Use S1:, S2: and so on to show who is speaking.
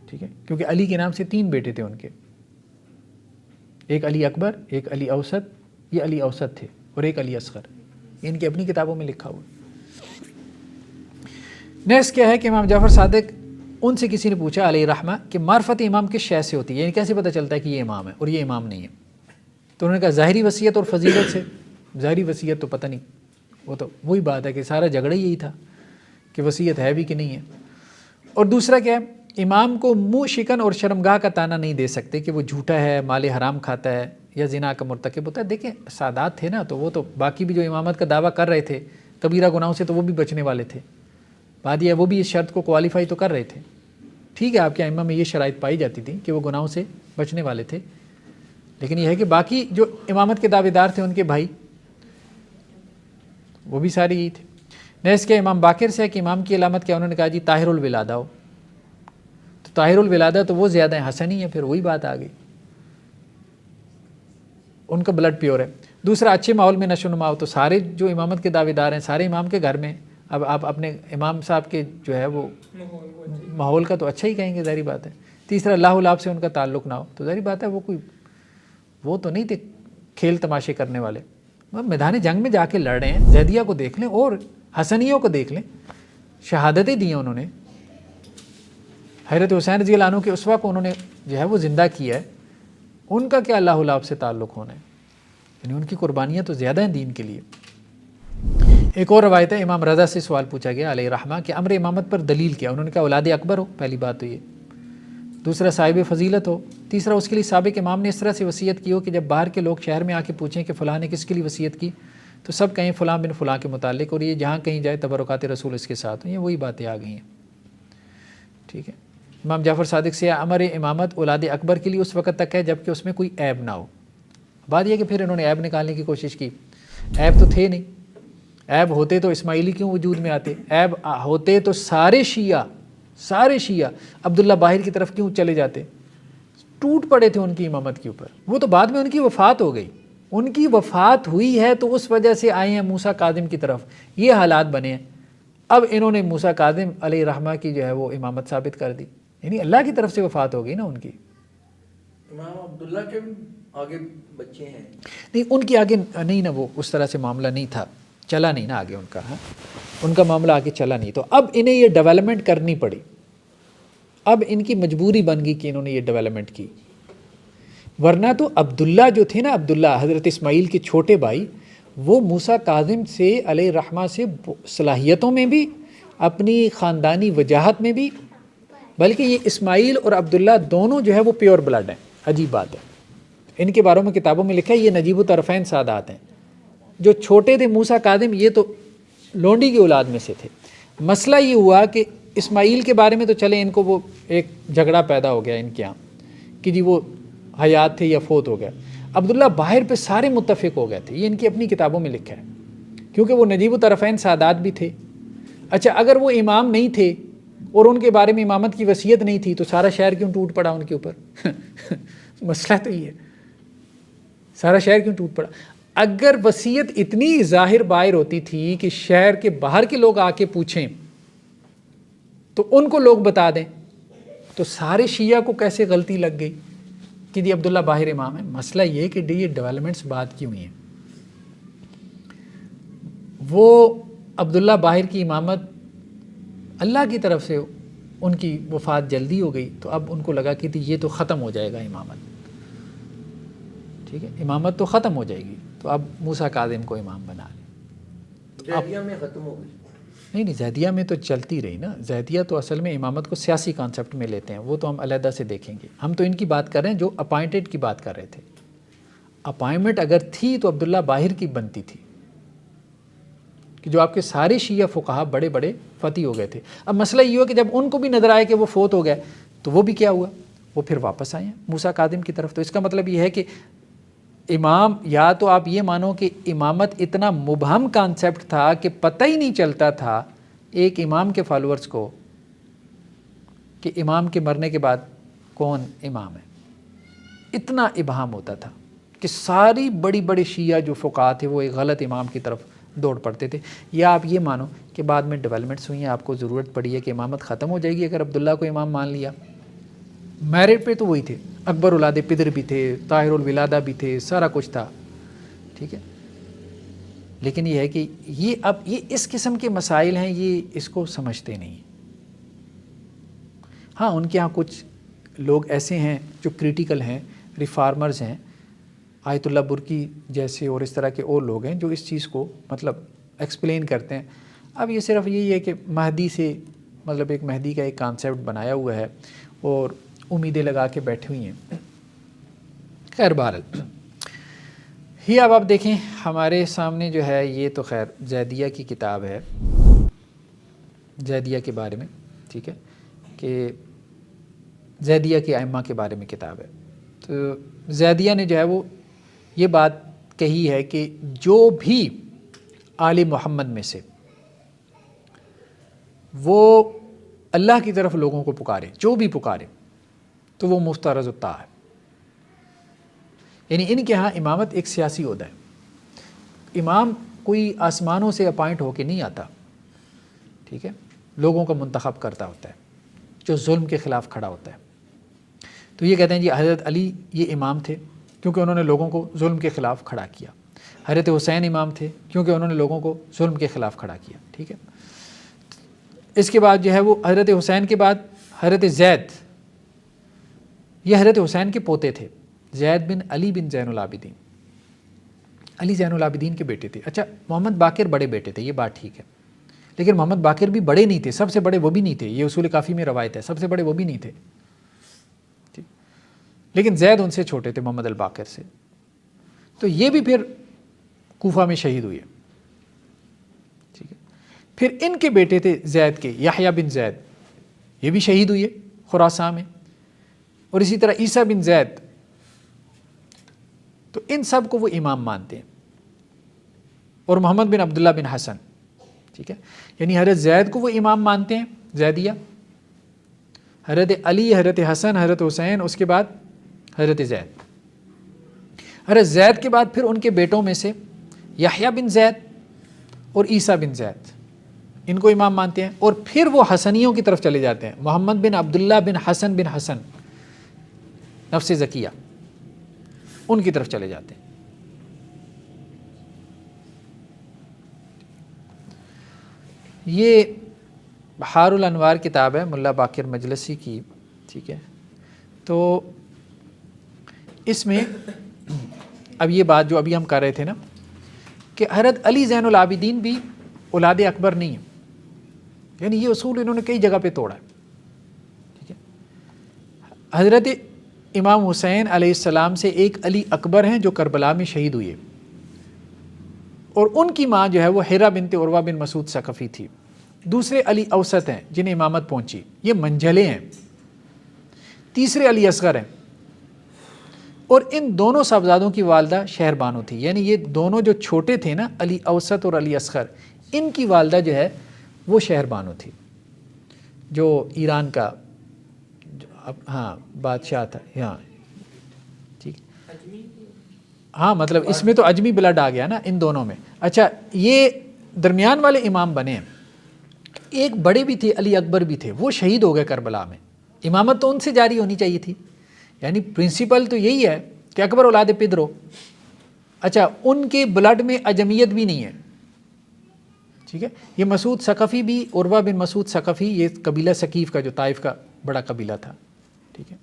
S1: ٹھیک ہے، کیونکہ علی کے نام سے 3 بیٹے تھے ان کے، ایک علی اکبر، ایک علی اوسط، یہ علی اوسط تھے، اور ایک علی اصغر، یہ ان کی اپنی کتابوں میں لکھا ہوا ہے۔ نیکسٹ کیا ہے کہ امام جعفر صادق ان سے کسی نے پوچھا علیہ رحمہ کہ معرفت امام کس شے سے ہوتی ہے، یعنی کیسے پتہ چلتا ہے کہ یہ امام ہے اور یہ امام نہیں ہے؟ تو انہوں نے کہا ظاہری وصیت اور فضیلت سے۔ ظاہری وصیت تو پتہ نہیں، وہ تو وہی بات ہے کہ سارا جھگڑا یہی تھا کہ وصیت ہے بھی کہ نہیں ہے۔ اور دوسرا کیا ہے، امام کو منہ شکن اور شرمگاہ کا تانا نہیں دے سکتے کہ وہ جھوٹا ہے، مال حرام کھاتا ہے یا زنا کا مرتکب ہوتا ہے۔ دیکھیں سادات تھے نا، تو وہ تو باقی بھی جو امامت کا دعویٰ کر رہے تھے کبیرہ گناہوں سے، تو وہ بھی بچنے والے تھے، بات یہ ہے وہ بھی اس شرط کو کوالیفائی تو کر رہے تھے۔ ٹھیک ہے، آپ کے ائمہ میں یہ شرائط پائی جاتی تھی کہ وہ گناہوں سے بچنے والے تھے، لیکن یہ ہے کہ باقی جو امامت کے دعوے دار تھے ان کے بھائی وہ بھی سارے یہی تھے۔ نیکسٹ کیا امام باقر سے ہے کہ امام کی علامت کیا؟ انہوں نے کہا جی طاہر الولادہ ہو، تو طاہر الولادہ تو وہ زیادہ ہیں، حسن ہی ہے، پھر وہی بات آ گئی، ان کا بلڈ پیور ہے۔ دوسرا اچھے ماحول میں نشو نما ہو، تو سارے جو امامت کے دعوے دار ہیں سارے امام کے گھر میں، اب آپ اپنے امام صاحب کے جو ہے وہ ماحول کا تو اچھا ہی کہیں گے، ظاہری بات ہے۔ تیسرا اللہ الاب سے ان کا تعلق نہ ہو، تو ظاہری بات ہے وہ تو نہیں تھے کھیل تماشے کرنے والے، میدان جنگ میں جا کے لڑ رہے ہیں۔ زیدیہ کو دیکھ لیں اور حسنیوں کو دیکھ لیں، شہادتیں دی ہیں انہوں نے، حضرت حسین رضی اللہ عنہ کے اسوہ کو انہوں نے جو ہے وہ زندہ کیا ہے، ان کا کیا اللہ الاب سے تعلق ہونا ہے؟ یعنی ان کی قربانیاں تو زیادہ ہیں دین کے لیے۔ ایک اور روایت ہے، امام رضا سے سوال پوچھا گیا علیہ رحمہ کہ امر امامت پر دلیل کیا؟ انہوں نے کہا اولاد اکبر ہو، پہلی بات تو یہ، دوسرا صاحب فضیلت ہو، تیسرا اس کے لیے سابق امام نے اس طرح سے وصیت کی ہو کہ جب باہر کے لوگ شہر میں آ کے پوچھیں کہ فلاں نے کس کے لیے وصیت کی تو سب کہیں فلاں بن فلاں کے متعلق، اور یہ جہاں کہیں جائے تبرکات رسول اس کے ساتھ ہوں، یہ وہی باتیں آ گئی ہیں۔ ٹھیک ہے، امام جعفر صادق سے امر امامت اولاد اکبر کے لیے اس وقت تک ہے جب کہ اس میں کوئی عیب نہ ہو۔ بات یہ کہ پھر انہوں نے عیب نکالنے کی کوشش کی، عیب تو تھے نہیں، عیب ہوتے تو اسماعیلی کیوں وجود میں آتے؟ عیب ہوتے تو سارے شیعہ عبداللہ باہر کی طرف کیوں چلے جاتے؟ ٹوٹ پڑے تھے ان کی امامت کے اوپر، وہ تو بعد میں ان کی وفات ہو گئی، ان کی وفات ہوئی ہے تو اس وجہ سے آئے ہیں موسیٰ کاظم کی طرف، یہ حالات بنے ہیں۔ اب انہوں نے موسیٰ کاظم علیہ رحمہ کی جو ہے وہ امامت ثابت کر دی، یعنی اللہ کی طرف سے وفات ہو گئی نا ان کی۔
S2: امام عبداللہ کے آگے بچے ہیں؟
S1: نہیں، ان کی آگے نہیں نا، وہ اس طرح سے معاملہ نہیں تھا، چلا نہیں نا آگے ان کا، ہاں ان کا معاملہ آگے چلا نہیں، تو اب انہیں یہ ڈیولپمنٹ کرنی پڑی، اب ان کی مجبوری بن گئی کہ انہوں نے یہ ڈیولپمنٹ کی، ورنہ تو عبداللہ جو تھے نا، عبداللہ حضرت اسماعیل کے چھوٹے بھائی، وہ موسیٰ کاظم سے علیہ رحمہ سے صلاحیتوں میں بھی، اپنی خاندانی وجاہت میں بھی، بلکہ یہ اسماعیل اور عبداللہ دونوں جو ہے وہ پیور بلڈ ہیں۔ عجیب بات ہے، ان کے بارے میں کتابوں میں لکھا ہے یہ نجیب الطرفین سادات ہیں، جو چھوٹے تھے موسیٰ کاظم یہ تو لونڈی کی اولاد میں سے تھے۔ مسئلہ یہ ہوا کہ اسماعیل کے بارے میں تو چلے ان کو وہ ایک جھگڑا پیدا ہو گیا ان کے یہاں کہ جی وہ حیات تھے یا فوت ہو گیا، عبداللہ باہر پہ سارے متفق ہو گئے تھے، یہ ان کی اپنی کتابوں میں لکھا ہے، کیونکہ وہ نجیب الطرفین سادات بھی تھے۔ اچھا اگر وہ امام نہیں تھے اور ان کے بارے میں امامت کی وصیت نہیں تھی تو سارا شہر کیوں ٹوٹ پڑا ان کے اوپر؟ مسئلہ تو یہ ہے، سارا شہر کیوں ٹوٹ پڑا؟ اگر وصیت اتنی ظاہر باہر ہوتی تھی کہ شہر کے باہر کے لوگ آ کے پوچھیں تو ان کو لوگ بتا دیں، تو سارے شیعہ کو کیسے غلطی لگ گئی کہ جی عبداللہ باہر امام ہے؟ مسئلہ یہ کہ یہ ڈیولپمنٹس بات کی ہوئی ہیں، وہ عبداللہ باہر کی امامت اللہ کی طرف سے ان کی وفات جلدی ہو گئی، تو اب ان کو لگا کہ یہ تو ختم ہو جائے گا امامت، ٹھیک ہے امامت تو ختم ہو جائے گی، تو اب موسیٰ کاظم کو امام بنا لیں۔
S2: زیدیہ میں ختم ہو گئی؟
S1: نہیں، زیدیہ میں تو چلتی رہی نا، زیدیہ تو اصل میں امامت کو سیاسی کانسیپٹ میں لیتے ہیں، وہ تو ہم علیحدہ سے دیکھیں گے، ہم تو ان کی بات کر رہے ہیں جو اپائنٹڈ کی بات کر رہے تھے۔ اپائنٹمنٹ اگر تھی تو عبداللہ باہر کی بنتی تھی کہ جو آپ کے سارے شیعہ فقہا بڑے بڑے فتی ہو گئے تھے۔ اب مسئلہ یہ ہوا کہ جب ان کو بھی نظر آئے کہ وہ فوت ہو گئے تو وہ بھی کیا ہوا، وہ پھر واپس آئے ہیں موسیٰ کاظم کی طرف۔ تو اس کا مطلب یہ ہے کہ امام، یا تو آپ یہ مانو کہ امامت اتنا مبہم کانسیپٹ تھا کہ پتہ ہی نہیں چلتا تھا ایک امام کے فالورز کو کہ امام کے مرنے کے بعد کون امام ہے، اتنا ابہام ہوتا تھا کہ ساری بڑی بڑی شیعہ جو فقہا تھے وہ ایک غلط امام کی طرف دوڑ پڑتے تھے۔ یا آپ یہ مانو کہ بعد میں ڈیولپمنٹس ہوئی ہیں، آپ کو ضرورت پڑی ہے کہ امامت ختم ہو جائے گی اگر عبداللہ کو امام مان لیا، میرٹ پہ تو وہی تھے، اکبر اولاد پدر بھی تھے، طاہر الولادہ بھی تھے، سارا کچھ تھا، ٹھیک ہے. لیکن یہ ہے کہ یہ اس قسم کے مسائل ہیں، یہ اس کو سمجھتے نہیں. ہاں ان کے ہاں کچھ لوگ ایسے ہیں جو کریٹیکل ہیں، ریفارمرز ہیں، آیت اللہ برکی جیسے اور اس طرح کے اور لوگ ہیں جو اس چیز کو مطلب ایکسپلین کرتے ہیں. اب یہ صرف یہی ہے کہ مہدی سے مطلب ایک مہدی کا ایک کانسیپٹ بنایا ہوا ہے اور امیدیں لگا کے بیٹھے ہوئی ہیں. خیر بہرحال ہی اب آپ دیکھیں ہمارے سامنے جو ہے یہ تو خیر زیدیہ کی کتاب ہے، زیدیہ کے بارے میں، ٹھیک ہے، کہ زیدیہ کے ائمہ کے بارے میں کتاب ہے. تو زیدیہ نے جو ہے وہ یہ بات کہی ہے کہ جو بھی آل محمد میں سے وہ اللہ کی طرف لوگوں کو پکارے، جو بھی پکارے، تو وہ مفترض الطاع ہے. یعنی ان کے ہاں امامت ایک سیاسی عہدہ ہے. امام کوئی آسمانوں سے اپائنٹ ہو کے نہیں آتا، ٹھیک ہے، لوگوں کا منتخب کرتا ہوتا ہے جو ظلم کے خلاف کھڑا ہوتا ہے. تو یہ کہتے ہیں جی حضرت علی یہ امام تھے کیونکہ انہوں نے لوگوں کو ظلم کے خلاف کھڑا کیا. حضرت حسین امام تھے کیونکہ انہوں نے لوگوں کو ظلم کے خلاف کھڑا کیا، ٹھیک ہے. اس کے بعد جو ہے وہ حضرت حسین کے بعد حضرت زید، یہ حضرت حسین کے پوتے تھے، زید بن علی بن زین العابدین. علی زین العابدین کے بیٹے تھے. اچھا محمد باقر بڑے بیٹے تھے، یہ بات ٹھیک ہے، لیکن محمد باقر بھی بڑے نہیں تھے، سب سے بڑے وہ بھی نہیں تھے. یہ اصول کافی میں روایت ہے، سب سے بڑے وہ بھی نہیں تھے، لیکن زید ان سے چھوٹے تھے محمد الباقر سے. تو یہ بھی پھر کوفہ میں شہید ہوئے، ٹھیک ہے. پھر ان کے بیٹے تھے زید کے، یحییٰ بن زید، یہ بھی شہید ہوئے خراسان میں. اور اسی طرح عیسیٰ بن زید. تو ان سب کو وہ امام مانتے ہیں. اور محمد بن عبداللہ بن حسن، ٹھیک ہے، یعنی حضرت زید کو وہ امام مانتے ہیں زیدیہ، حضرت علی، حضرت حسن، حضرت حسین، اس کے بعد حضرت زید. حضرت زید کے بعد پھر ان کے بیٹوں میں سے یحییٰ بن زید اور عیسیٰ بن زید، ان کو امام مانتے ہیں. اور پھر وہ حسنیوں کی طرف چلے جاتے ہیں، محمد بن عبداللہ بن حسن نفس زکیہ، ان کی طرف چلے جاتے ہیں. یہ بحار الانوار کتاب ہے ملا باقر مجلسی کی، ٹھیک ہے. تو اس میں اب یہ بات جو ابھی ہم کر رہے تھے نا کہ حضرت علی زین العابدین بھی اولاد اکبر نہیں ہے، یعنی یہ اصول انہوں نے کئی جگہ پہ توڑا ہے، ٹھیک ہے. حضرت امام حسین علیہ السلام سے ایک علی اکبر ہیں جو کربلا میں شہید ہوئے، اور ان کی ماں جو ہے وہ ہیرا بنت عروہ بن مسعود ثقفی تھی. دوسرے علی اوسط ہیں جنہیں امامت پہنچی، یہ منجھلے ہیں. تیسرے علی اصغر ہیں، اور ان دونوں صاحبزادوں کی والدہ شہر بانو تھی. یعنی یہ دونوں جو چھوٹے تھے نا، علی اوسط اور علی اصغر، ان کی والدہ جو ہے وہ شہر بانو تھی، جو ایران کا ہاں بادشاہ تھا. ہاں ٹھیک، ہاں مطلب اس میں تو اجمی بلڈ آ گیا نا ان دونوں میں. اچھا یہ درمیان والے امام بنے ہیں. ایک بڑے بھی تھے، علی اکبر بھی تھے، وہ شہید ہو گئے کربلا میں. امامت تو ان سے جاری ہونی چاہیے تھی، یعنی پرنسپل تو یہی ہے کہ اکبر اولاد پدر ہو. اچھا ان کے بلڈ میں اجمیت بھی نہیں ہے، ٹھیک ہے. یہ مسعود ثقفی بھی، عروہ بن مسعود ثقفی، یہ قبیلہ ثقیف کا جو طائف کا بڑا قبیلہ تھا، ٹھیک ہے.